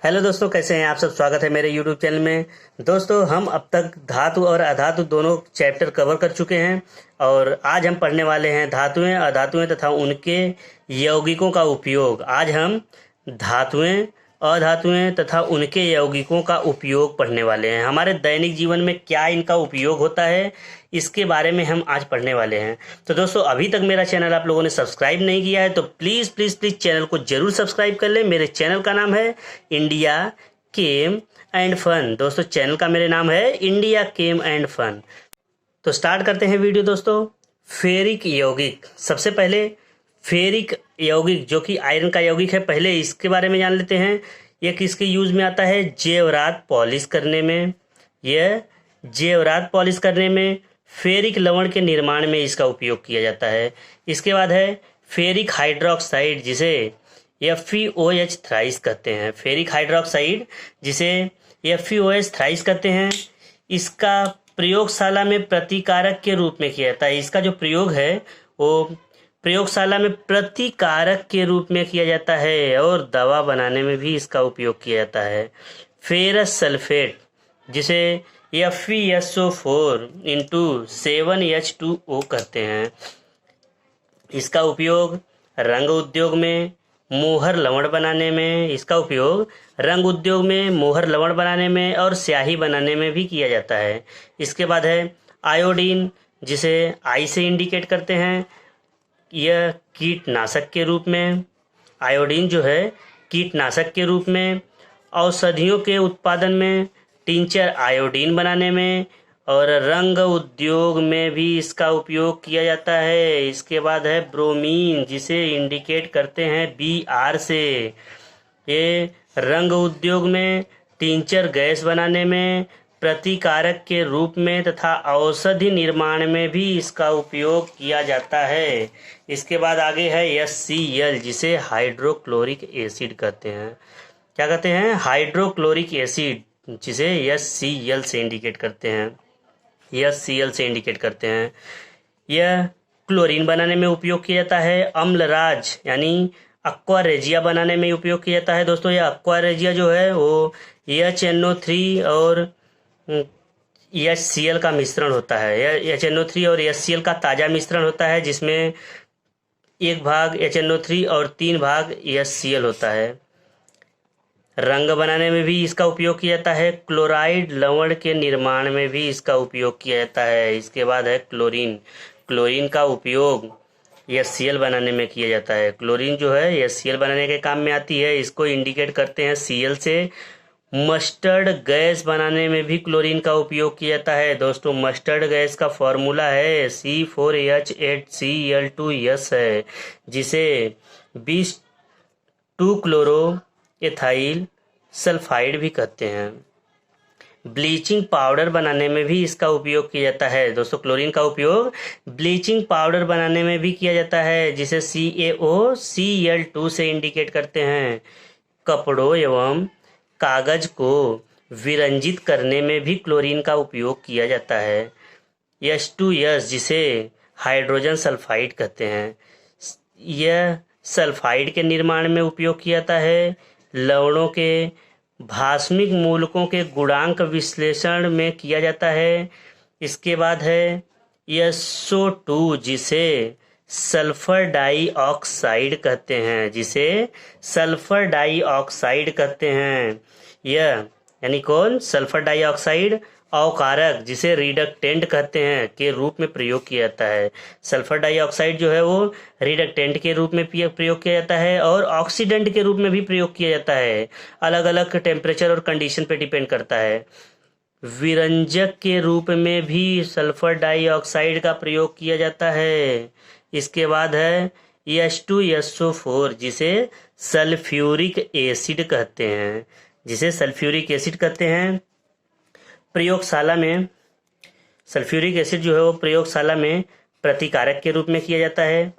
Hello दोस्तों, कैसे हैं आप सब। स्वागत है मेरे यूट्यूब चैनल में। दोस्तों, हम अब तक धातु और अधातु दोनों चैप्टर कवर कर चुके हैं और आज हम पढ़ने वाले हैं धातुएं, अधातुएं तथा उनके यौगिकों का उपयोग। आज हम धातुएं, अधातुएं तथा उनके यौगिकों का उपयोग पढ़ने वाले हैं। हमारे दैनिक जीवन में क्या इनका उपयोग होता है, इसके बारे में हम आज पढ़ने वाले हैं। तो दोस्तों, अभी तक मेरा चैनल आप लोगों ने सब्सक्राइब नहीं किया है तो प्लीज़ प्लीज़ प्लीज़ चैनल को जरूर सब्सक्राइब कर लें। मेरे चैनल का नाम है इंडिया केम एंड फन। दोस्तों, चैनल का मेरे नाम है इंडिया केम एंड फन। तो स्टार्ट करते हैं वीडियो। दोस्तों, फेरिक यौगिक। सबसे पहले फेरिक यौगिक जो कि आयरन का यौगिक है, पहले इसके बारे में जान लेते हैं। यह किसके यूज में आता है? जेवरात पॉलिश करने में। यह जेवरात पॉलिश करने में, फेरिक लवण के निर्माण में इसका उपयोग किया जाता है। इसके बाद है फेरिक हाइड्रोक्साइड, जिसे FeOH थ्राइस कहते हैं। फेरिक हाइड्रोक्साइड जिसे FeOH थ्राइस कहते हैं, इसका प्रयोगशाला में प्रतिकारक के रूप में किया जाता है। इसका जो प्रयोग है वो प्रयोगशाला में प्रतिकारक के रूप में किया जाता है और दवा बनाने में भी इसका उपयोग किया जाता है। फेरस सल्फेट जिसे FeSO4 इंटू 7H2O कहते हैं, इसका उपयोग रंग उद्योग में, मोहर लवण बनाने में, इसका उपयोग रंग उद्योग में, मोहर लवण बनाने में और स्याही बनाने में भी किया जाता है। इसके बाद है आयोडीन, जिसे आई से इंडिकेट करते हैं। यह कीटनाशक के रूप में, आयोडीन जो है कीटनाशक के रूप में, औषधियों के उत्पादन में, टिंचर आयोडीन बनाने में और रंग उद्योग में भी इसका उपयोग किया जाता है। इसके बाद है ब्रोमीन, जिसे इंडिकेट करते हैं Br से। ये रंग उद्योग में, टिंचर गैस बनाने में, प्रतिकारक के रूप में तथा औषधि निर्माण में भी इसका उपयोग किया जाता है। इसके बाद आगे है HCl, जिसे हाइड्रोक्लोरिक एसिड कहते हैं। क्या कहते हैं? हाइड्रोक्लोरिक एसिड, जिसे HCl से इंडिकेट करते हैं। HCl से इंडिकेट करते हैं। यह क्लोरीन बनाने में उपयोग किया जाता है। अम्लराज यानी अक्वा रेजिया बनाने में उपयोग किया जाता है। दोस्तों, यह अक्वा रेजिया जो है वो HNO3 और HCl का मिश्रण होता है। यह HNO3 और HCl का ताज़ा मिश्रण होता है, जिसमें 1 भाग HNO3 और 3 भाग HCl होता है। रंग बनाने में भी इसका उपयोग किया जाता है। क्लोराइड लवण के निर्माण में भी इसका उपयोग किया जाता है। इसके बाद है क्लोरीन। क्लोरीन का उपयोग HCl बनाने में किया जाता है। क्लोरीन जो है HCl बनाने के काम में आती है। इसको इंडिकेट करते हैं Cl से। मस्टर्ड गैस बनाने में भी क्लोरीन का उपयोग किया जाता है। दोस्तों, मस्टर्ड गैस का फॉर्मूला है C4H8Cl2S है, जिसे 2 क्लोरो एथाइल सल्फाइड भी कहते हैं। ब्लीचिंग पाउडर बनाने में भी इसका उपयोग किया जाता है। दोस्तों, क्लोरीन का उपयोग ब्लीचिंग पाउडर बनाने में भी किया जाता है, जिसे CaOCl2 से इंडिकेट करते हैं। कपड़ों एवं कागज को विरंजित करने में भी क्लोरीन का उपयोग किया जाता है। H2S, जिसे हाइड्रोजन सल्फाइड कहते हैं, यह सल्फाइड के निर्माण में उपयोग किया जाता है। लवणों के भास्मिक मूलकों के गुणांक विश्लेषण में किया जाता है। इसके बाद है SO2, जिसे सल्फर डाइऑक्साइड कहते हैं, जिसे सल्फर डाइऑक्साइड कहते हैं। यह यानी कौन? सल्फर डाइऑक्साइड अवकारक, जिसे रिडक्टेंट कहते हैं, के रूप में प्रयोग किया जाता है। सल्फर डाइऑक्साइड जो है वो रिडक्टेंट के रूप में प्रयोग किया जाता है और ऑक्सीडेंट के रूप में भी प्रयोग किया जाता है। अलग अलग टेम्परेचर और कंडीशन पे डिपेंड करता है। विरंजक के रूप में भी सल्फर डाइऑक्साइड का प्रयोग किया जाता है। इसके बाद है H2SO4, जिसे सल्फ्यूरिक एसिड कहते हैं, जिसे सल्फ्यूरिक एसिड कहते हैं। प्रयोगशाला में सल्फ्यूरिक एसिड जो है वो प्रयोगशाला में प्रतिकारक के रूप में किया जाता है।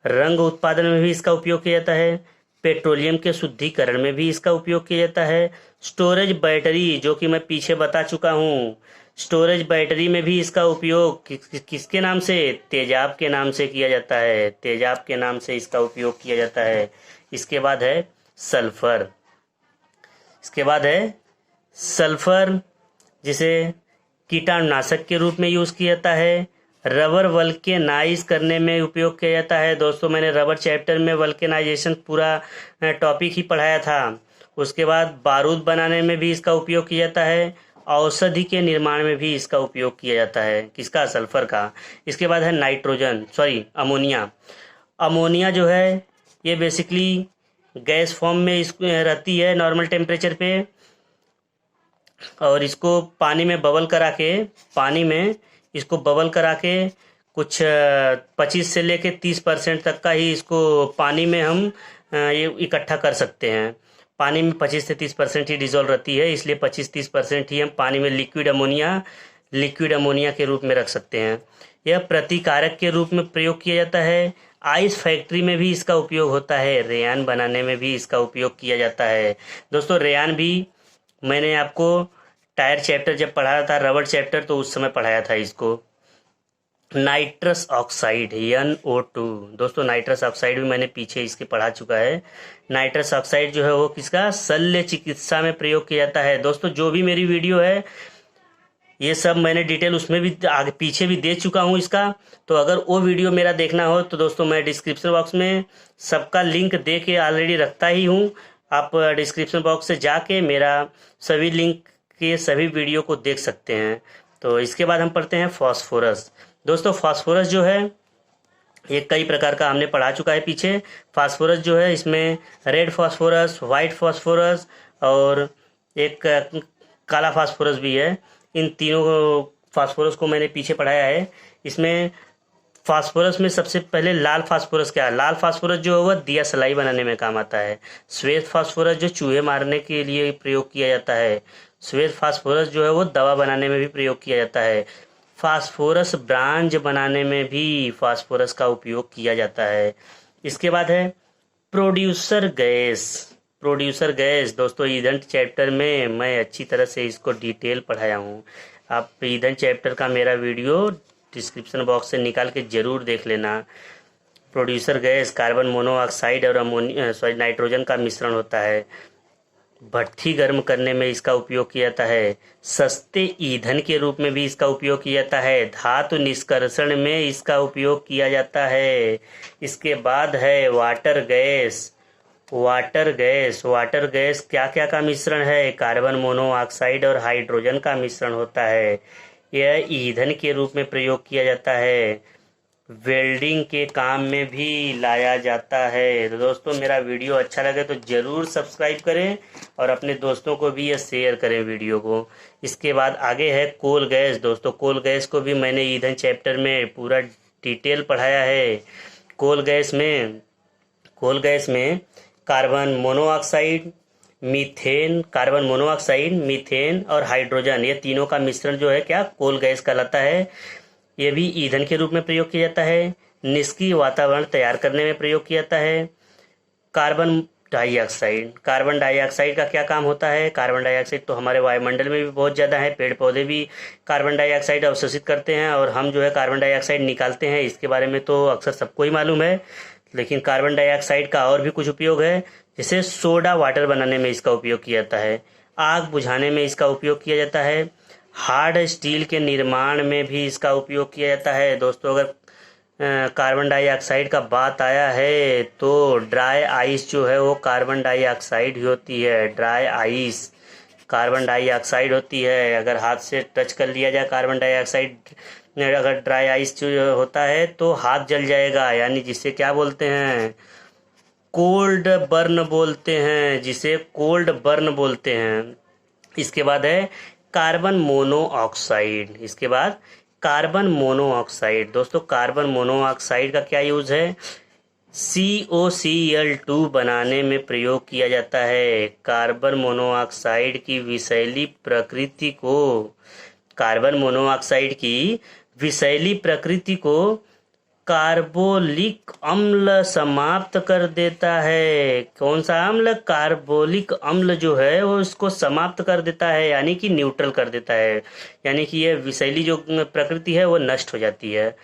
रंग उत्पादन में भी इसका उपयोग किया जाता है। पेट्रोलियम के शुद्धिकरण में भी इसका उपयोग किया जाता है। स्टोरेज बैटरी, जो कि मैं पीछे बता चुका हूँ, स्टोरेज बैटरी में भी इसका उपयोग किसके नाम से? तेजाब के नाम से किया जाता है। तेजाब के नाम से इसका उपयोग किया जाता है। इसके बाद है सल्फर। इसके बाद है सल्फर, जिसे कीटाणुनाशक के रूप में यूज़ किया जाता है। रबर वल्केनाइज करने में उपयोग किया जाता है। दोस्तों मैंने रबर चैप्टर में वल्केनाइजेशन पूरा टॉपिक ही पढ़ाया था। उसके बाद बारूद बनाने में भी इसका उपयोग किया जाता है। औषधि के निर्माण में भी इसका उपयोग किया जाता है। किसका? सल्फर का। इसके बाद है अमोनिया। अमोनिया जो है ये बेसिकली गैस फॉर्म में रहती है नॉर्मल टेम्परेचर पे, और इसको पानी में इसको बबल करा के कुछ 25 से लेके 30% तक का ही इसको पानी में हम ये इकट्ठा कर सकते हैं। पानी में 25 से 30% ही डिजोल्व रहती है, इसलिए 25-30% ही हम पानी में लिक्विड अमोनिया के रूप में रख सकते हैं। यह प्रतिकारक के रूप में प्रयोग किया जाता है। आइस फैक्ट्री में भी इसका उपयोग होता है। रेयान बनाने में भी इसका उपयोग किया जाता है। दोस्तों रेयान भी मैंने आपको टायर चैप्टर जब पढ़ाया था, रबर चैप्टर, तो उस समय पढ़ाया था इसको। Nitrous oxide NO2। दोस्तों नाइट्रस ऑक्साइड भी मैंने पीछे इसके पढ़ा चुका है। नाइट्रस ऑक्साइड जो है वो किसका? शल्य चिकित्सा में प्रयोग किया जाता है। दोस्तों जो भी मेरी वीडियो है ये सब मैंने डिटेल उसमें भी आगे पीछे भी दे चुका हूँ इसका। तो अगर वो वीडियो मेरा देखना हो तो दोस्तों मैं डिस्क्रिप्शन बॉक्स में सबका लिंक दे के ऑलरेडी रखता ही हूँ। आप डिस्क्रिप्शन बॉक्स से जाके मेरा सभी लिंक के सभी वीडियो को देख सकते हैं। तो इसके बाद हम पढ़ते हैं फास्फोरस। दोस्तों फास्फोरस जो है ये कई प्रकार का हमने पढ़ा चुका है पीछे। फास्फोरस जो है इसमें रेड फास्फोरस, वाइट फास्फोरस और एक काला फास्फोरस भी है। इन तीनों फास्फोरस को मैंने पीछे पढ़ाया है। इसमें फास्फोरस में सबसे पहले लाल फास्फोरस क्या है? लाल फास्फोरस जो है वह दिया सलाई बनाने में काम आता है। श्वेत फास्फोरस जो चूहे मारने के लिए प्रयोग किया जाता है। श्वेत फास्फोरस जो है वो दवा बनाने में भी प्रयोग किया जाता है। फास्फोरस ब्रांज बनाने में भी फास्फोरस का उपयोग किया जाता है। इसके बाद है प्रोड्यूसर गैस। दोस्तों ईंधन चैप्टर में मैं अच्छी तरह से इसको डिटेल पढ़ाया हूँ। आप ईंधन चैप्टर का मेरा वीडियो डिस्क्रिप्शन बॉक्स से निकाल के जरूर देख लेना। प्रोड्यूसर गैस कार्बन मोनोऑक्साइड और नाइट्रोजन का मिश्रण होता है। भट्ठी गर्म करने में इसका उपयोग किया जाता है। सस्ते ईंधन के रूप में भी इसका उपयोग किया जाता है। धातु निष्कर्षण में इसका उपयोग किया जाता है। इसके बाद है वाटर गैस क्या क्या का मिश्रण है? कार्बन मोनोऑक्साइड और हाइड्रोजन का मिश्रण होता है। यह ईंधन के रूप में प्रयोग किया जाता है। वेल्डिंग के काम में भी लाया जाता है। तो दोस्तों मेरा वीडियो अच्छा लगे तो ज़रूर सब्सक्राइब करें और अपने दोस्तों को भी ये शेयर करें वीडियो को। इसके बाद आगे है कोल गैस। दोस्तों कोल गैस को भी मैंने ईंधन चैप्टर में पूरा डिटेल पढ़ाया है। कोल गैस में कार्बन मोनोऑक्साइड, मीथेन और हाइड्रोजन, ये तीनों का मिश्रण जो है क्या? कोल गैस कहलाता है। ये भी ईंधन के रूप में प्रयोग किया जाता है। निष्क्रिय वातावरण तैयार करने में प्रयोग किया जाता है। कार्बन डाइऑक्साइड का क्या काम होता है? कार्बन डाइऑक्साइड तो हमारे वायुमंडल में भी बहुत ज़्यादा है। पेड़ पौधे भी कार्बन डाइऑक्साइड अवशोषित करते हैं और हम जो है कार्बन डाइऑक्साइड निकालते हैं। इसके बारे में तो अक्सर सबको ही मालूम है, लेकिन कार्बन डाइऑक्साइड का और भी कुछ उपयोग है। जैसे सोडा वाटर बनाने में इसका उपयोग किया जाता है। आग बुझाने में इसका उपयोग किया जाता है। हार्ड स्टील के निर्माण में भी इसका उपयोग किया जाता है। दोस्तों अगर कार्बन डाइऑक्साइड का बात आया है तो ड्राई आइस जो है वो कार्बन डाइऑक्साइड ही होती है। ड्राई आइस कार्बन डाइऑक्साइड होती है। अगर हाथ से टच कर लिया जाए कार्बन डाइऑक्साइड, अगर ड्राई आइस जो होता है तो हाथ जल जाएगा, यानी जिसे क्या बोलते हैं? कोल्ड बर्न बोलते हैं। इसके बाद है कार्बन मोनोऑक्साइड। दोस्तों कार्बन मोनोऑक्साइड का क्या यूज है? COCl2 बनाने में प्रयोग किया जाता है। कार्बन मोनोऑक्साइड की विषैली प्रकृति को कार्बोलिक अम्ल समाप्त कर देता है। कौन सा अम्ल? कार्बोलिक अम्ल जो है वो इसको समाप्त कर देता है, यानी कि न्यूट्रल कर देता है, यानी कि ये विषैली जो प्रकृति है वो नष्ट हो जाती है।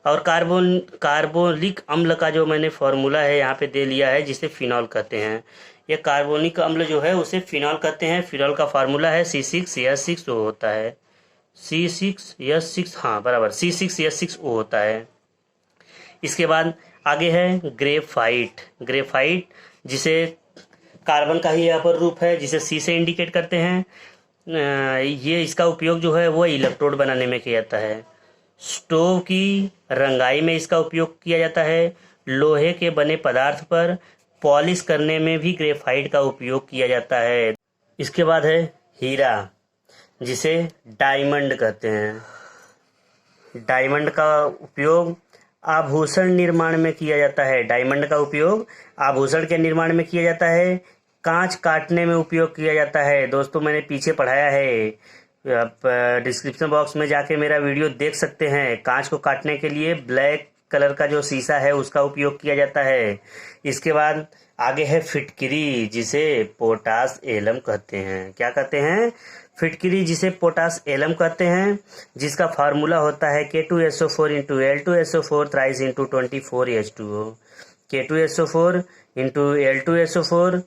और कार्बोलिक अम्ल का जो मैंने फॉर्मूला है यहाँ पे दे लिया है, जिसे फिनॉल कहते हैं। ये कार्बोनिक अम्ल जो है उसे फिनॉल कहते हैं। फिनॉल का फार्मूला है C6H6O होता है। C6H6, हाँ बराबर, C6H6O होता है। इसके बाद आगे है ग्रेफाइट। ग्रेफाइट जिसे कार्बन का ही यहाँ पर रूप है, जिसे C से इंडिकेट करते हैं। ये इसका उपयोग जो है वो इलेक्ट्रोड बनाने में किया जाता है। स्टोव की रंगाई में इसका उपयोग किया जाता है। लोहे के बने पदार्थ पर पॉलिश करने में भी ग्रेफाइट का उपयोग किया जाता है। इसके बाद है हीरा, जिसे डायमंड कहते हैं। डायमंड का उपयोग आभूषण निर्माण में किया जाता है। डायमंड का उपयोग आभूषण के निर्माण में किया जाता है। कांच काटने में उपयोग किया जाता है। दोस्तों मैंने पीछे पढ़ाया है, आप डिस्क्रिप्शन बॉक्स में जाके मेरा वीडियो देख सकते हैं। कांच को काटने के लिए ब्लैक कलर का जो शीशा है उसका उपयोग किया जाता है। इसके बाद आगे है फिटकिरी, जिसे पोटास एलम कहते हैं। क्या कहते हैं? फिटकिरी, जिसे पोटास एलम कहते हैं, जिसका फार्मूला होता है K2SO4 into L2SO4 thrice into 24H2O। K2SO4 into L2SO4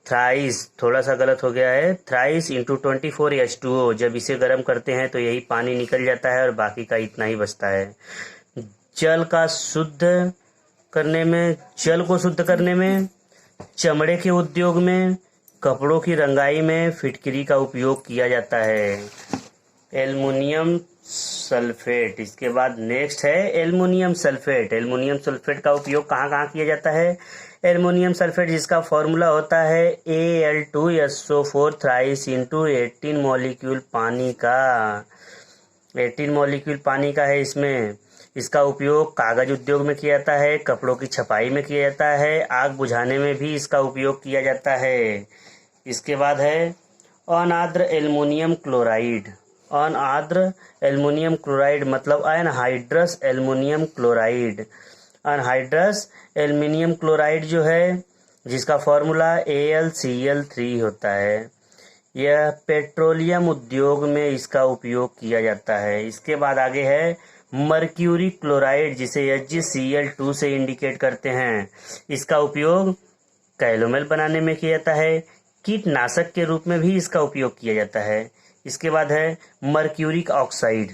thrice, थोड़ा सा गलत हो गया है, थ्राइस इंटू 24H2O। जब इसे गर्म करते हैं तो यही पानी निकल जाता है और बाकी का इतना ही बचता है। जल को शुद्ध करने में, चमड़े के उद्योग में, कपड़ों की रंगाई में फिटकिरी का उपयोग किया जाता है। Aluminium sulphate. इसके बाद नेक्स्ट है एल्युमिनियम सल्फेट। एल्युमिनियम सल्फेट का उपयोग कहाँ कहाँ किया जाता है? एल्युमिनियम सल्फेट, जिसका फॉर्मूला होता है Al2SO4 थ्राइस इंटू 18 मॉलिक्यूल पानी का। 18 मॉलिक्यूल पानी का है इसमें। इसका उपयोग कागज उद्योग में किया जाता है, कपड़ों की छपाई में किया जाता है, आग बुझाने में भी इसका उपयोग किया जाता है। इसके बाद है अनाद्र एल्युमिनियम क्लोराइड। अनाद्र एल्युमिनियम क्लोराइड मतलब anhydrous aluminium chloride. Anhydrous aluminium chloride जो है, जिसका फॉर्मूला AlCl3 होता है, यह पेट्रोलियम उद्योग में इसका उपयोग किया जाता है। इसके बाद आगे है मर्क्यूरी क्लोराइड, जिसे HgCl2 से इंडिकेट करते हैं। इसका उपयोग कैलोमल बनाने में किया जाता है। कीटनाशक के रूप में भी इसका उपयोग किया जाता है। इसके बाद है मर्क्यूरिक ऑक्साइड।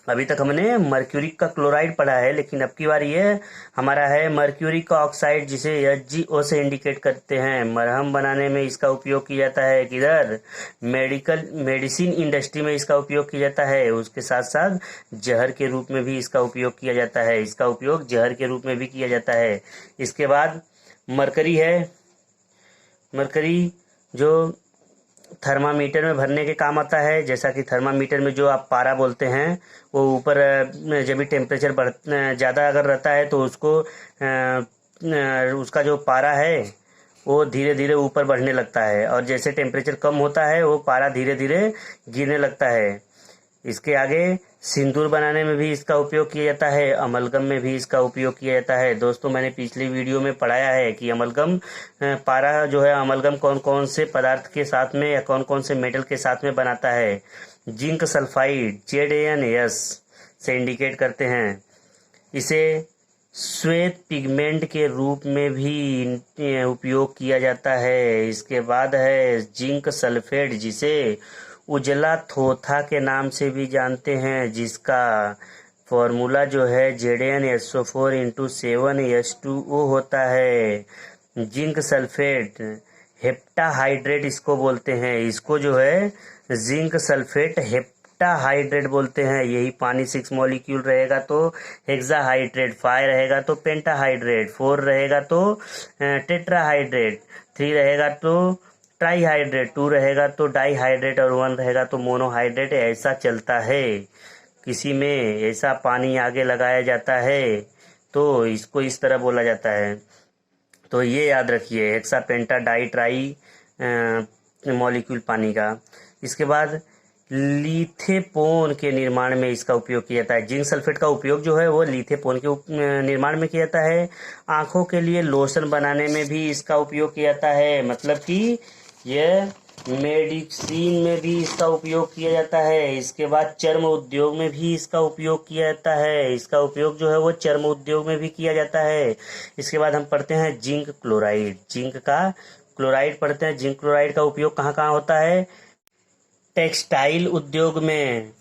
अभी तक हमने मर्क्यूरिक का क्लोराइड पढ़ा है, लेकिन अब की बार ये हमारा है मर्क्यूरिक का ऑक्साइड, जिसे HgO से इंडिकेट करते हैं। मरहम बनाने में इसका उपयोग किया जाता है। किधर? मेडिसिन इंडस्ट्री में इसका उपयोग किया जाता है। उसके साथ साथ जहर के रूप में भी इसका उपयोग किया जाता है। इसका उपयोग जहर के रूप में भी किया जाता है। इसके बाद मरकरी है। मरकरी जो थर्मामीटर में भरने के काम आता है। जैसा कि थर्मामीटर में जो आप पारा बोलते हैं, वो ऊपर जब भी टेम्परेचर ज़्यादा अगर रहता है तो उसका जो पारा है वो धीरे धीरे ऊपर बढ़ने लगता है, और जैसे टेम्परेचर कम होता है वो पारा धीरे धीरे गिरने लगता है। इसके आगे सिंदूर बनाने में भी इसका उपयोग किया जाता है। अमलगम में भी इसका उपयोग किया जाता है। दोस्तों मैंने पिछली वीडियो में पढ़ाया है कि अमलगम पारा जो है, अमलगम कौन कौन से पदार्थ के साथ में या कौन कौन से मेटल के साथ में बनाता है। जिंक सल्फाइड ZaNS से इंडिकेट करते हैं। इसे श्वेत पिगमेंट के रूप में भी उपयोग किया जाता है। इसके बाद है जिंक सल्फेट, जिसे उजला थोथा के नाम से भी जानते हैं, जिसका फॉर्मूला जो है ZnSO4 इंटू 7H2O होता है। जिंक सल्फेट हेप्टाहाइड्रेट इसको बोलते हैं। इसको जो है जिंक सल्फेट हेप्टाहाइड्रेट बोलते हैं। यही पानी 6 मॉलिक्यूल रहेगा तो हेक्साहाइड्रेट, 5 रहेगा तो पेंटाहाइड्रेट, 4 रहेगा तो टेट्राहाइड्रेट, 3 रहेगा तो ट्राईहाइड्रेट, 2 रहेगा तो डाईहाइड्रेट और 1 रहेगा तो मोनोहाइड्रेट। ऐसा चलता है। किसी में ऐसा पानी आगे लगाया जाता है तो इसको इस तरह बोला जाता है। तो ये याद रखिए, हेक्सा पेंटा डाई ट्राई मॉलिक्यूल पानी का। इसके बाद लिथेपोन के निर्माण में इसका उपयोग किया जाता है। जिंक सल्फेट का उपयोग जो है वो लिथेपोन के निर्माण में किया जाता है। आंखों के लिए लोशन बनाने में भी इसका उपयोग किया जाता है। मतलब कि यह मेडिसिन में भी इसका उपयोग किया जाता है। इसके बाद चर्म उद्योग में भी इसका उपयोग किया जाता है। इसका उपयोग जो है वो चर्म उद्योग में भी किया जाता है। इसके बाद हम पढ़ते हैं जिंक क्लोराइड। जिंक का क्लोराइड पढ़ते हैं। जिंक क्लोराइड का उपयोग कहाँ कहाँ होता है? टेक्सटाइल उद्योग में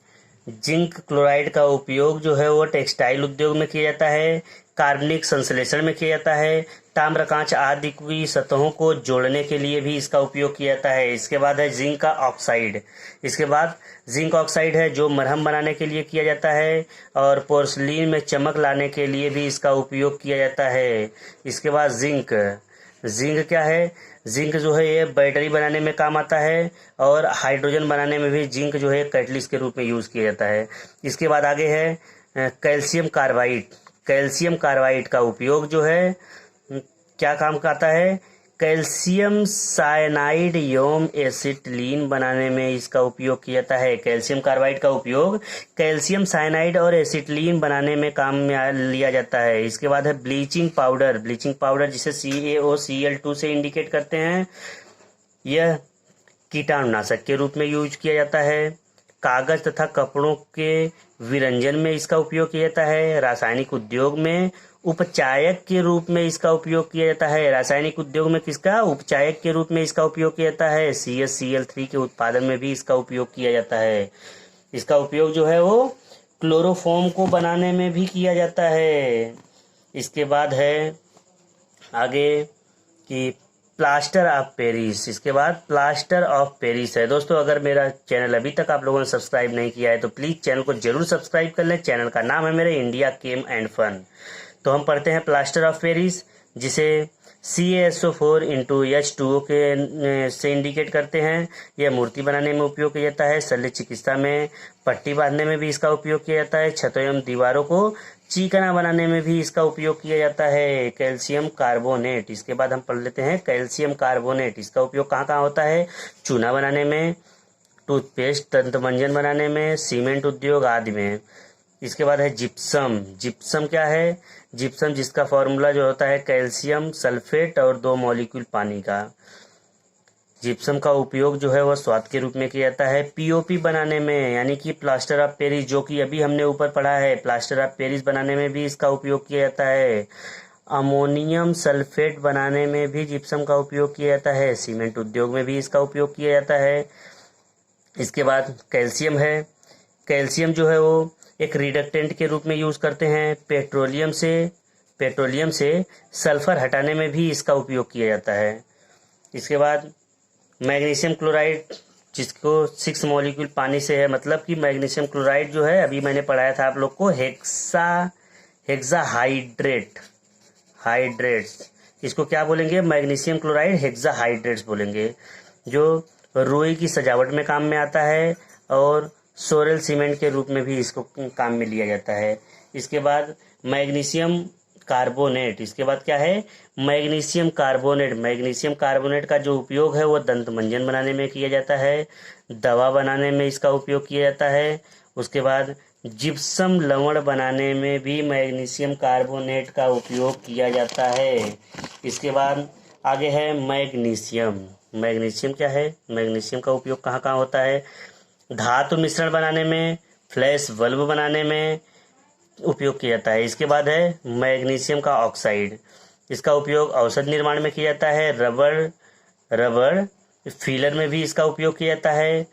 जिंक क्लोराइड का उपयोग जो है वो टेक्सटाइल उद्योग में किया जाता है, कार्बनिक संश्लेषण में किया जाता है, ताम्रकांच आदि की सतहों को जोड़ने के लिए भी इसका उपयोग किया जाता है। इसके बाद है जिंक का ऑक्साइड। इसके बाद जिंक ऑक्साइड है जो मरहम बनाने के लिए किया जाता है और पोर्सलीन में चमक लाने के लिए भी इसका उपयोग किया जाता है। इसके बाद जिंक जिंक क्या है? जिंक जो है ये बैटरी बनाने में काम आता है और हाइड्रोजन बनाने में भी जिंक जो है कैटलिस्ट के रूप में यूज किया जाता है। इसके बाद आगे है कैल्शियम कार्बाइड। कैल्शियम कार्बाइड का उपयोग जो है क्या काम का आता है? कैल्शियम साइनाइड एवं एसिटिलीन बनाने में इसका उपयोग किया जाता है। कैल्शियम कार्बाइड का उपयोग कैल्शियम साइनाइड और एसिटिलीन बनाने में काम में लिया जाता है। इसके बाद है ब्लीचिंग पाउडर। ब्लीचिंग पाउडर जिसे CaOCl2 से इंडिकेट करते हैं, यह कीटाणुनाशक के रूप में यूज किया जाता है। कागज तथा कपड़ों के विरंजन में इसका उपयोग किया जाता है। रासायनिक उद्योग में उपचायक के रूप में इसका उपयोग किया जाता है। रासायनिक उद्योग में किसका? उपचायक के रूप में इसका उपयोग किया जाता है। CSCl3 के उत्पादन में भी इसका उपयोग किया जाता है। इसका उपयोग जो है वो क्लोरोफॉर्म को बनाने में भी किया जाता है। इसके बाद है आगे कि प्लास्टर ऑफ पेरिस। इसके बाद प्लास्टर ऑफ पेरिस है। दोस्तों अगर मेरा चैनल अभी तक आप लोगों ने सब्सक्राइब नहीं किया है तो प्लीज चैनल को जरूर सब्सक्राइब कर लें। चैनल का नाम है मेरे इंडिया केम एंड फन। तो हम पढ़ते हैं प्लास्टर ऑफ पेरिस, जिसे CaSO4 इंटू H2O के से इंडिकेट करते हैं। यह मूर्ति बनाने में उपयोग किया जाता है। शल्य चिकित्सा में पट्टी बांधने में भी इसका उपयोग किया जाता है। छतों एवं दीवारों को चिकना बनाने में भी इसका उपयोग किया जाता है। Calcium carbonate. इसके बाद हम पढ़ लेते हैं कैल्शियम कार्बोनेट। इसका उपयोग कहाँ कहाँ होता है? चूना बनाने में, टूथपेस्ट दंतमंजन बनाने में, सीमेंट उद्योग आदि में। इसके बाद है जिप्सम। जिप्सम क्या है? जिप्सम जिसका फॉर्मूला जो होता है कैल्शियम सल्फेट और 2 मॉलिक्यूल पानी का। जिप्सम का उपयोग जो है वह स्वाद के रूप में किया जाता है। POP बनाने में, यानी कि प्लास्टर ऑफ पेरिस, जो कि अभी हमने ऊपर पढ़ा है, प्लास्टर ऑफ पेरिस बनाने में भी इसका उपयोग किया जाता है। अमोनियम सल्फेट बनाने में भी जिप्सम का उपयोग किया जाता है। सीमेंट उद्योग में भी इसका उपयोग किया जाता है। इसके बाद कैल्शियम है। कैल्शियम जो है वो एक रिडक्टेंट के रूप में यूज करते हैं। पेट्रोलियम से सल्फर हटाने में भी इसका उपयोग किया जाता है। इसके बाद मैग्नीशियम क्लोराइड, जिसको 6 मॉलिक्यूल पानी से है। मतलब कि मैग्नीशियम क्लोराइड जो है अभी मैंने पढ़ाया था आप लोग को हेक्सा हाइड्रेट्स। इसको क्या बोलेंगे? मैग्नीशियम क्लोराइड हेक्सा हाइड्रेट्स बोलेंगे, जो रुई की सजावट में काम में आता है और सोरेल सीमेंट के रूप में भी इसको काम में लिया जाता है। इसके बाद मैग्नीशियम कार्बोनेट। इसके बाद क्या है? Magnesium carbonate. मैग्नीशियम कार्बोनेट का जो उपयोग है वो दंत मंजन बनाने में किया जाता है, दवा बनाने में इसका उपयोग किया जाता है। उसके बाद जिप्सम लवण बनाने में भी मैग्नीशियम कार्बोनेट का उपयोग किया जाता है। इसके बाद आगे है मैग्नीशियम। मैग्नीशियम क्या है? मैग्नीशियम का उपयोग कहाँ कहाँ होता है? धातु मिश्रण बनाने में, फ्लैश बल्ब बनाने में उपयोग किया जाता है। इसके बाद है मैग्नीशियम का ऑक्साइड। इसका उपयोग औषध निर्माण में किया जाता है। रबड़ फीलर में भी इसका उपयोग किया जाता है।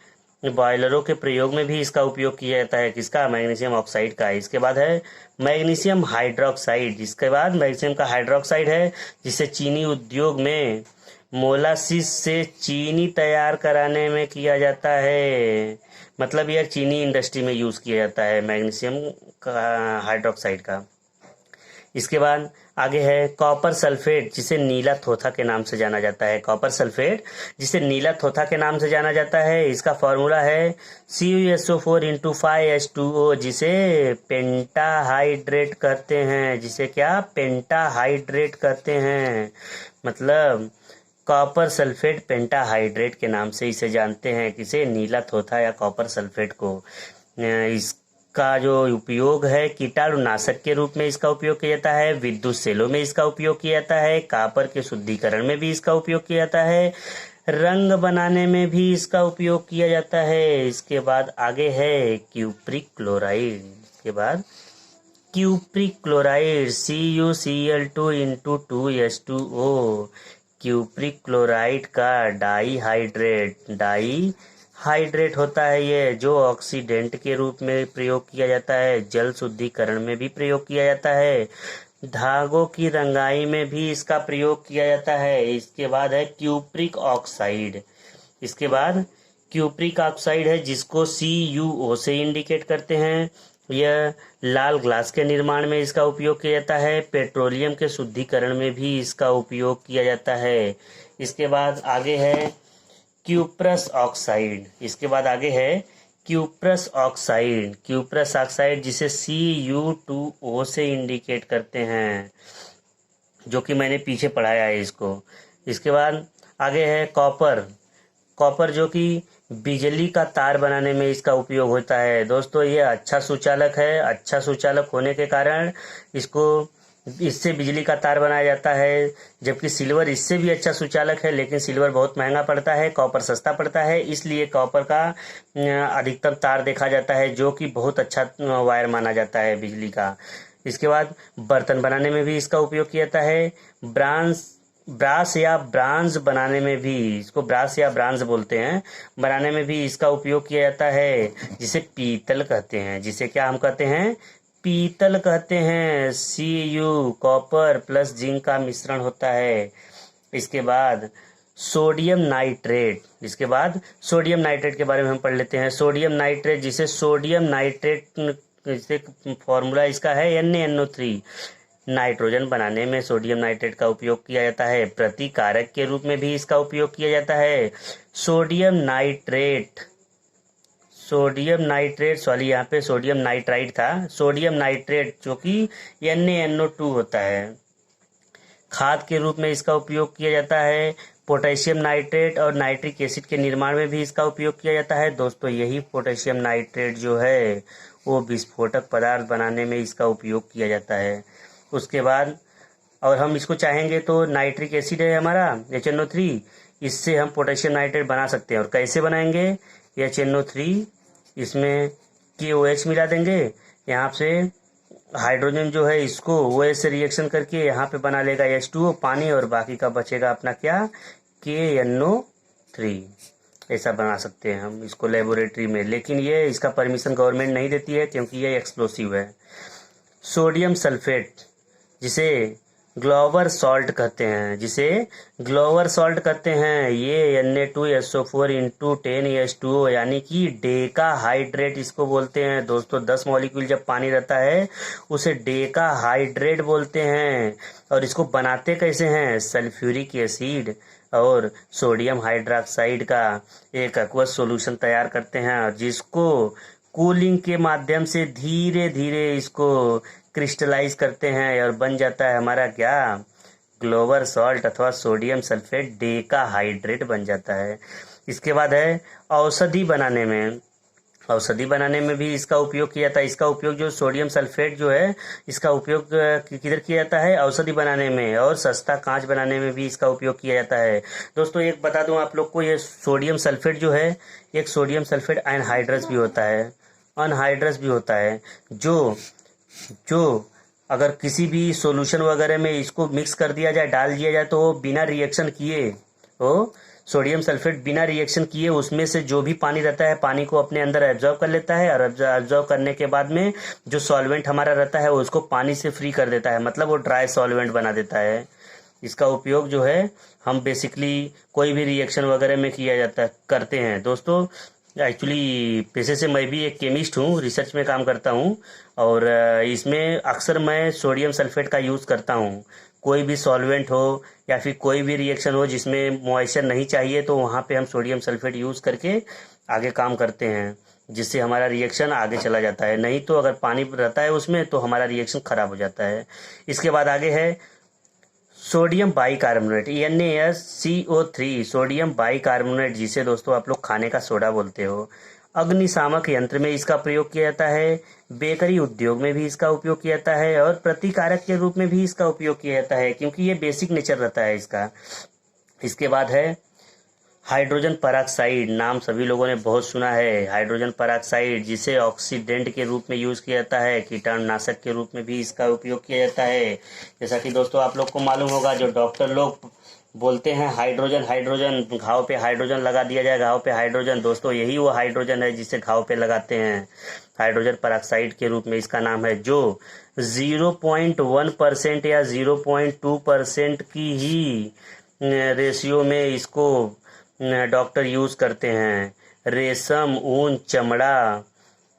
बॉयलरों के प्रयोग में भी इसका उपयोग किया जाता है। किसका? मैग्नीशियम ऑक्साइड का। इसके बाद है मैग्नीशियम हाइड्रोक्साइड। इसके बाद मैग्नीशियम का हाइड्रोक्साइड है, जिसे चीनी उद्योग में मोलासिस से चीनी तैयार कराने में किया जाता है। मतलब यह चीनी इंडस्ट्री में यूज किया जाता है मैग्नीशियम का हाइड्रोक्साइड का। इसके बाद आगे है कॉपर सल्फेट, जिसे नीला थोथा के नाम से जाना जाता है। कॉपर सल्फेट जिसे नीला थोथा के नाम से जाना जाता है, इसका फॉर्मूला है CuSO4 इंटू 5H2O, जिसे पेंटाहाइड्रेट करते हैं। जिसे क्या? पेंटाहाइड्रेट करते हैं। मतलब कॉपर सल्फेट पेंटाहाइड्रेट के नाम से इसे जानते हैं। किसे? नीला थोथा या कॉपर सल्फेट को। इसका जो उपयोग है कीटाणुनाशक के रूप में इसका उपयोग किया जाता है। विद्युत सेलों में इसका उपयोग किया जाता है। कॉपर के शुद्धिकरण में भी इसका उपयोग किया जाता है। रंग बनाने में भी इसका उपयोग किया जाता है। इसके बाद आगे है क्यूप्रिक क्लोराइड। इसके बाद cupric chloride CuCl2 into 2H2O। Cupric chloride का डाईहाइड्रेट होता है ये, जो ऑक्सीडेंट के रूप में प्रयोग किया जाता है, जल शुद्धिकरण में भी प्रयोग किया जाता है, धागों की रंगाई में भी इसका प्रयोग किया जाता है। इसके बाद है क्यूप्रिक ऑक्साइड। इसके बाद क्यूप्रिक ऑक्साइड है जिसको CuO से इंडिकेट करते हैं। यह लाल ग्लास के निर्माण में इसका उपयोग किया जाता है। पेट्रोलियम के शुद्धिकरण में भी इसका उपयोग किया जाता है। इसके बाद आगे है क्यूप्रस ऑक्साइड। इसके बाद आगे है क्यूप्रस ऑक्साइड जिसे Cu2O से इंडिकेट करते हैं, जो कि मैंने पीछे पढ़ाया है इसको। इसके बाद आगे है कॉपर जो कि बिजली का तार बनाने में इसका उपयोग होता है। दोस्तों ये अच्छा सुचालक है। अच्छा सुचालक होने के कारण इससे बिजली का तार बनाया जाता है। जबकि सिल्वर इससे भी अच्छा सुचालक है, लेकिन सिल्वर बहुत महंगा पड़ता है, कॉपर सस्ता पड़ता है, इसलिए कॉपर का अधिकतम तार देखा जाता है, जो कि बहुत अच्छा वायर माना जाता है बिजली का। इसके बाद बर्तन बनाने में भी इसका उपयोग किया जाता है। ब्रास या ब्रांज बनाने में भी, इसको ब्रास या ब्रांज बोलते हैं, बनाने में भी इसका उपयोग किया जाता है, जिसे पीतल कहते हैं। जिसे क्या हम कहते हैं? पीतल कहते हैं। Cu कॉपर प्लस जिंक का मिश्रण होता है। इसके बाद सोडियम नाइट्रेट के बारे में हम पढ़ लेते हैं। सोडियम नाइट्रेट जिसे फॉर्मूला इसका है NaNO3। नाइट्रोजन बनाने में सोडियम नाइट्रेट का उपयोग किया जाता है। प्रतिकारक के रूप में भी इसका उपयोग किया जाता है। सोडियम नाइट्रेट सॉरी, यहाँ पे सोडियम नाइट्राइड था। सोडियम नाइट्रेट जो कि NaNO2 होता है। खाद के रूप में इसका उपयोग किया जाता है। पोटेशियम नाइट्रेट और नाइट्रिक एसिड के निर्माण में भी इसका उपयोग किया जाता है। दोस्तों यही पोटेशियम नाइट्रेट जो है वो विस्फोटक पदार्थ बनाने में इसका उपयोग किया जाता है। उसके बाद और हम इसको चाहेंगे तो नाइट्रिक एसिड है हमारा HNO3, इससे हम पोटेशियम नाइट्रेट बना सकते हैं। और कैसे बनाएंगे? HNO3 इसमें KOH मिला देंगे, यहाँ से हाइड्रोजन जो है इसको OH से रिएक्शन करके यहाँ पे बना लेगा H2O पानी, और बाकी का बचेगा अपना क्या, KNO3। ऐसा बना सकते हैं हम इसको लेबोरेटरी में, लेकिन ये इसका परमिशन गवर्नमेंट नहीं देती है क्योंकि ये एक्सप्लोसिव है। सोडियम सल्फेट जिसे ग्लोवर सॉल्ट कहते हैं, ये Na2SO4 × 10H2O यानी कि डेकाहाइड्रेट इसको बोलते हैं। दोस्तों 10 मॉलिक्यूल जब पानी रहता है उसे डेकाहाइड्रेट बोलते हैं। और इसको बनाते कैसे हैं? सल्फ्यूरिक एसिड और सोडियम हाइड्रोक्साइड का एक एक्वस सॉल्यूशन तैयार करते हैं, जिसको कूलिंग के माध्यम से धीरे धीरे इसको क्रिस्टलाइज करते हैं और बन जाता है हमारा क्या, ग्लोवर सॉल्ट अथवा सोडियम सल्फेट डेकाहाइड्रेट बन जाता है। इसके बाद है औषधि बनाने में भी इसका उपयोग किया जाता है। इसका उपयोग जो सोडियम सल्फेट जो है इसका उपयोग किधर किया जाता है? औषधि बनाने में, और सस्ता कांच बनाने में भी इसका उपयोग किया जाता है। दोस्तों एक बता दूं आप लोग को, ये सोडियम सल्फेट जो है, एक सोडियम सल्फेट अनहाइड्रस भी होता है, जो अगर किसी भी सॉल्यूशन वगैरह में इसको मिक्स कर दिया जाए, डाल दिया जाए, तो वो बिना रिएक्शन किए, सोडियम सल्फेट बिना रिएक्शन किए उसमें से जो भी पानी रहता है, पानी को अपने अंदर एब्जॉर्ब कर लेता है, और एब्जॉर्ब करने के बाद में जो सॉल्वेंट हमारा रहता है उसको पानी से फ्री कर देता है, मतलब वो ड्राई सॉल्वेंट बना देता है। इसका उपयोग जो है हम बेसिकली कोई भी रिएक्शन वगैरह में करते हैं। दोस्तों एक्चुअली पेशे से मैं भी एक केमिस्ट हूँ, रिसर्च में काम करता हूँ, और इसमें अक्सर मैं सोडियम सल्फेट का यूज़ करता हूँ। कोई भी सॉल्वेंट हो या फिर कोई भी रिएक्शन हो जिसमें मॉइस्चर नहीं चाहिए, तो वहाँ पे हम सोडियम सल्फेट यूज़ करके आगे काम करते हैं, जिससे हमारा रिएक्शन आगे चला जाता है। नहीं तो अगर पानी रहता है उसमें तो हमारा रिएक्शन ख़राब हो जाता है। इसके बाद आगे है sodium bicarbonate NaCO3, sodium bicarbonate, जिसे दोस्तों आप लोग खाने का सोडा बोलते हो। अग्निशामक यंत्र में इसका प्रयोग किया जाता है, बेकरी उद्योग में भी इसका उपयोग किया जाता है, और प्रतिकारक के रूप में भी इसका उपयोग किया जाता है, क्योंकि ये बेसिक नेचर रहता है इसका। इसके बाद है हाइड्रोजन पेरोक्साइड, नाम सभी लोगों ने बहुत सुना है। हाइड्रोजन पेरोक्साइड जिसे ऑक्सीडेंट के रूप में यूज़ किया जाता है, कीटाणुनाशक के रूप में भी इसका उपयोग किया जाता है। जैसा कि दोस्तों आप लोग को मालूम होगा, जो डॉक्टर लोग बोलते हैं हाइड्रोजन, हाइड्रोजन घाव पे हाइड्रोजन लगा दिया जाए, घाव पे हाइड्रोजन। दोस्तों यही वो हाइड्रोजन है जिसे घाव पे लगाते हैं, हाइड्रोजन पेरोक्साइड के रूप में इसका नाम है, जो 0.1% या 0.2% की ही रेशियो में इसको डॉक्टर यूज करते हैं। रेशम, ऊन, चमड़ा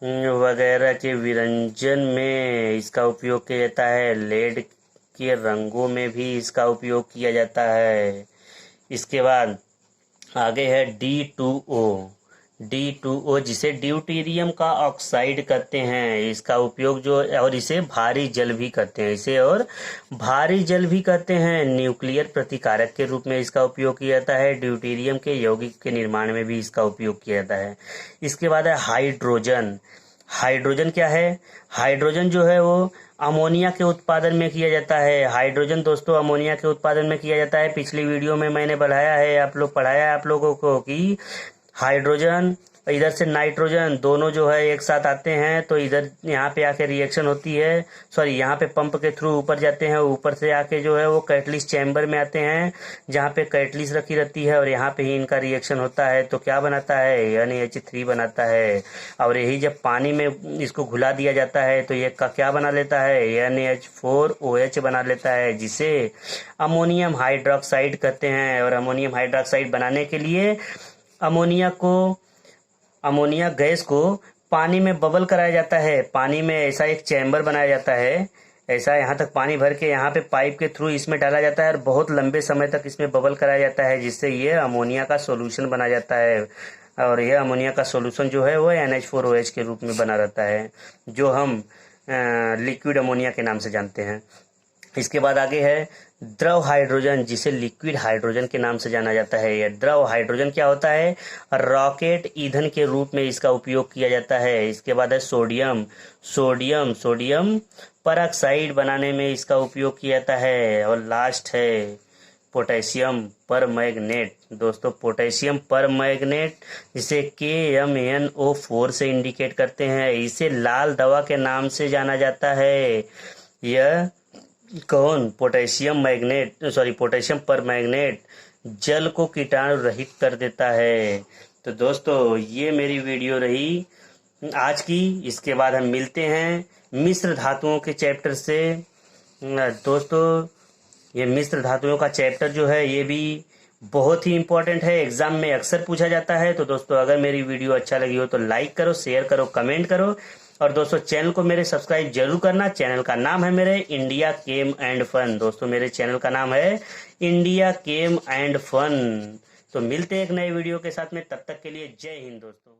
वगैरह के विरंजन में इसका उपयोग किया जाता है। लेड के रंगों में भी इसका उपयोग किया जाता है। इसके बाद आगे है D2O। D2O जिसे ड्यूटेरियम का ऑक्साइड कहते हैं, इसका उपयोग जो, और इसे भारी जल भी कहते हैं, इसे और भारी जल भी कहते हैं। न्यूक्लियर प्रतिकारक के रूप में इसका उपयोग किया जाता है। ड्यूटेरियम के यौगिक के निर्माण में भी इसका उपयोग किया जाता है। इसके बाद है हाइड्रोजन। हाइड्रोजन क्या है? हाइड्रोजन जो है वो अमोनिया के उत्पादन में किया जाता है। हाइड्रोजन दोस्तों अमोनिया के उत्पादन में किया जाता है। पिछली वीडियो में मैंने पढ़ाया है आप लोगों को कि हाइड्रोजन इधर से नाइट्रोजन दोनों जो है एक साथ आते हैं, तो इधर यहाँ पे आके रिएक्शन होती है, सॉरी यहाँ पे पंप के थ्रू ऊपर जाते हैं, ऊपर से आके जो है वो कैटलिस्ट चैम्बर में आते हैं जहाँ पे कैटलिस्ट रखी रहती है, और यहाँ पे ही इनका रिएक्शन होता है। तो क्या बनाता है? NH3 बनाता है। और यही जब पानी में इसको घुला दिया जाता है तो ये का क्या बना लेता है? NH4OH बना लेता है, जिसे अमोनियम हाइड्रोक्साइड कहते हैं। और अमोनियम हाइड्रोक्साइड बनाने के लिए अमोनिया गैस को पानी में बबल कराया जाता है। पानी में ऐसा एक चैम्बर बनाया जाता है, ऐसा यहाँ तक पानी भर के यहाँ पे पाइप के थ्रू इसमें डाला जाता है और बहुत लंबे समय तक इसमें बबल कराया जाता है, जिससे ये अमोनिया का सॉल्यूशन बना जाता है। और यह अमोनिया का सॉल्यूशन जो है वो NH4OH के रूप में बना रहता है, जो हम लिक्विड अमोनिया के नाम से जानते हैं। इसके बाद आगे है द्रव हाइड्रोजन, जिसे लिक्विड हाइड्रोजन के नाम से जाना जाता है। यह द्रव हाइड्रोजन क्या होता है? रॉकेट ईंधन के रूप में इसका उपयोग किया जाता है। इसके बाद है सोडियम। सोडियम परऑक्साइड बनाने में इसका उपयोग किया जाता है। और लास्ट है पोटेशियम परमैंगनेट। दोस्तों पोटेशियम परमैंगनेट, जिसे KMnO4 से इंडिकेट करते हैं, इसे लाल दवा के नाम से जाना जाता है। यह पोटेशियम परमैंगनेट जल को कीटाणु रहित कर देता है। तो दोस्तों ये मेरी वीडियो रही आज की। इसके बाद हम मिलते हैं मिश्र धातुओं के चैप्टर से। दोस्तों ये मिश्र धातुओं का चैप्टर जो है ये भी बहुत ही इम्पोर्टेंट है, एग्जाम में अक्सर पूछा जाता है। तो दोस्तों अगर मेरी वीडियो अच्छा लगी हो तो लाइक करो, शेयर करो, कमेंट करो, और दोस्तों चैनल को मेरे सब्सक्राइब जरूर करना। चैनल का नाम है मेरे इंडिया केम एंड फन। दोस्तों मेरे चैनल का नाम है इंडिया केम एंड फन। तो मिलते हैं एक नए वीडियो के साथ में, तब तक के लिए जय हिंद दोस्तों।